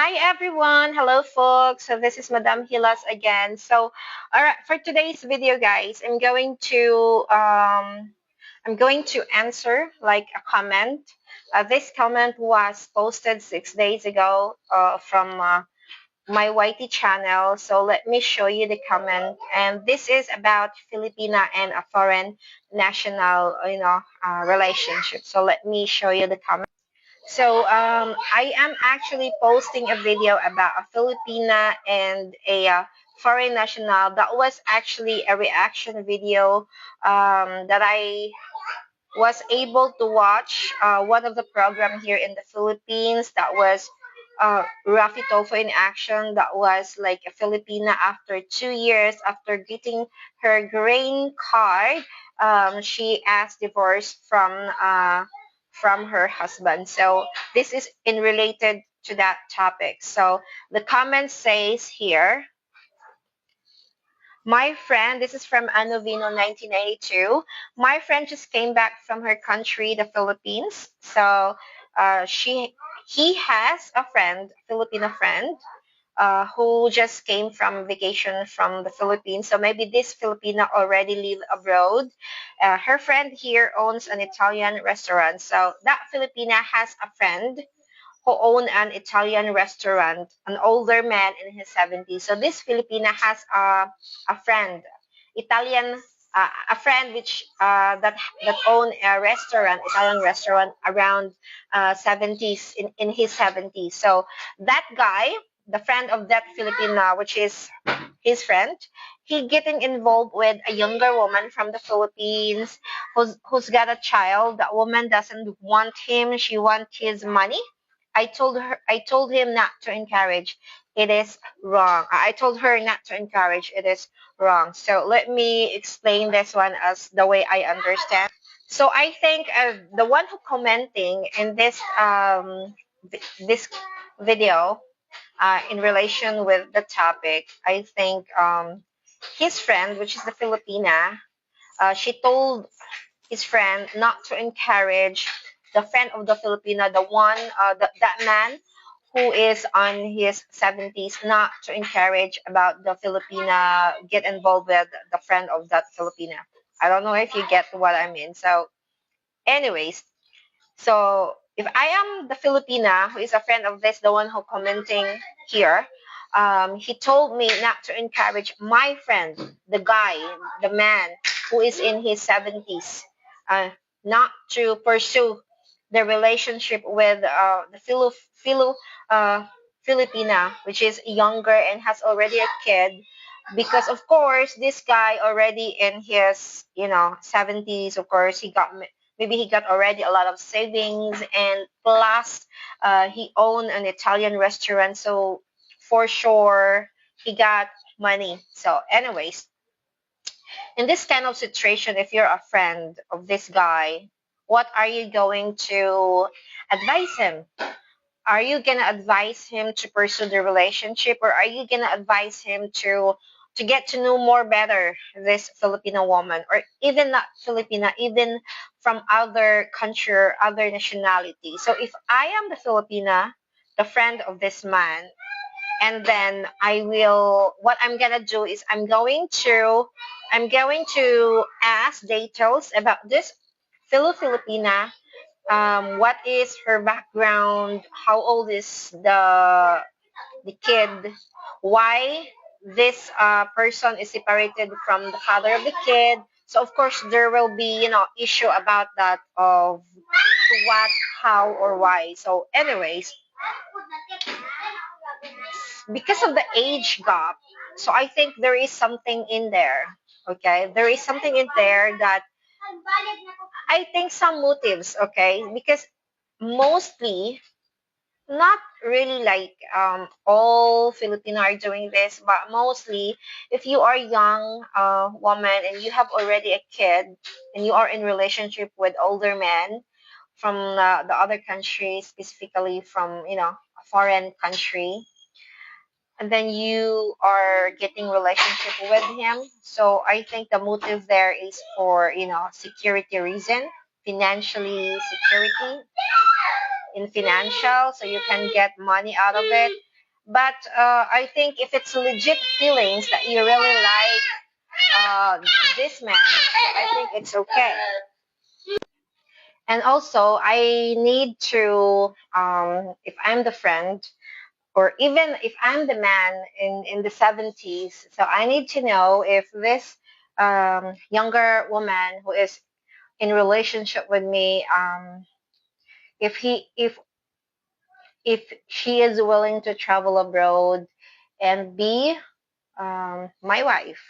Hi everyone. Hello folks. So this is Madam Hilas again. All right, for today's video guys, I'm going to answer like a comment. This comment was posted 6 days ago from my YT channel. So let me show you the comment, and this is about Filipina and a foreign national, relationship. So let me show you the comment. I am actually posting a video about a Filipina and a foreign national. That was actually a reaction video that I was able to watch one of the program here in the Philippines. That was Rafi Tolfo in action. That was like a Filipina after 2 years after getting her green card. She asked divorce from her husband. So this is in related to that topic. So the comment says here, my friend, this is from Anovino 1992. My friend just came back from her country, the Philippines. So he has a friend, Filipino friend, who just came from vacation from the Philippines. So maybe this Filipina already live abroad. Her friend here owns an Italian restaurant. So that Filipina has a friend who owned an Italian restaurant, an older man in his 70s. So this Filipina has a friend, Italian, a friend which that owned a restaurant, Italian restaurant around 70s in his 70s. So that guy, the friend of that Filipina, which is his friend, he getting involved with a younger woman from the Philippines who's got a child. That woman doesn't want him; she wants his money. I told him not to encourage. It is wrong. I told her not to encourage. It is wrong. So let me explain this one as the way I understand. So I think the one who commenting in this video in relation with the topic, I think his friend, which is the Filipina, she told his friend not to encourage the friend of the Filipina, the one, that man who is on his 70s, not to encourage about the Filipina get involved with the friend of that Filipina. I don't know if you get what I mean. So, anyways, so if I am the Filipina who is a friend of this, the one who commenting here, he told me not to encourage my friend, the guy, the man who is in his 70s, uh, not to pursue the relationship with uh, Filipina, which is younger and has already a kid. Because of course, this guy already in his 70s. Of course, maybe he got already a lot of savings, and plus he owned an Italian restaurant, so for sure he got money. So anyways, in this kind of situation, if you're a friend of this guy, what are you going to advise him? Are you gonna advise him to pursue the relationship, or are you gonna advise him to get to know more better this Filipino woman, or even not Filipina, even from other country or other nationality? So if I am the Filipina, the friend of this man, and then what I'm gonna do is I'm going to ask details about this Filipina, what is her background, how old is the kid, why this person is separated from the father of the kid. So of course there will be issue about that of what, how, or why. So anyways, because of the age gap, so I think there is something in there. Okay, there is something in there that I think some motives. Okay, because mostly, not really like all Filipino are doing this, but mostly if you are young woman and you have already a kid and you are in relationship with older men from the other country, specifically from a foreign country, and then you are getting relationship with him. So I think the motive there is for security reason, financially security in financial, so you can get money out of it. But I think if it's legit feelings that you really like uh, this man, I think it's okay. And also, I need to, if I'm the friend, or even if I'm the man in the 70s, so I need to know if this younger woman who is in relationship with me, if he if she is willing to travel abroad and be my wife.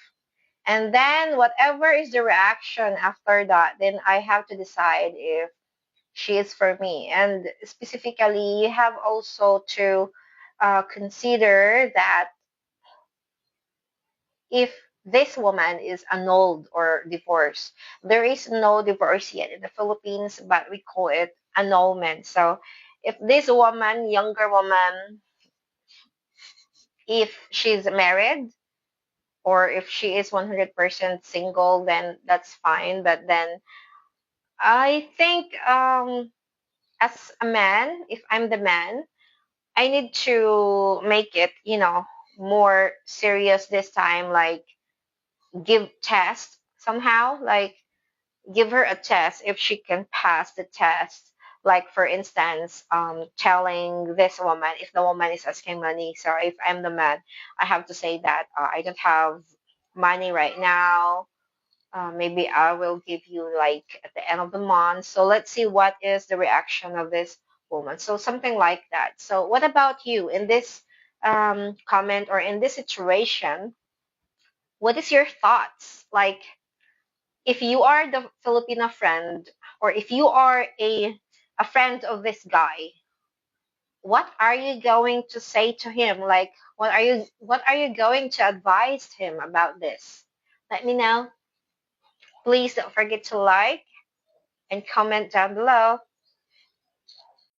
And then whatever is the reaction after that, then I have to decide if she is for me. And specifically, you have also to consider that if this woman is annulled or divorced, there is no divorce yet in the Philippines, but we call it annulment. So if this woman, younger woman, if she's married or if she is 100% single, then that's fine. But then I think as a man, if I'm the man, I need to make it, more serious this time, like give test somehow, like give her a test if she can pass the test. Like for instance, telling this woman if the woman is asking money. So if I'm the man, I have to say that I don't have money right now. Maybe I will give you like at the end of the month. So let's see what is the reaction of this woman. So something like that. So what about you in this comment or in this situation? What is your thoughts? Like if you are the Filipino friend or if you are a friend of this guy, what are you going to say to him? Like what are you going to advise him about this? Let me know. Please don't forget to like and comment down below.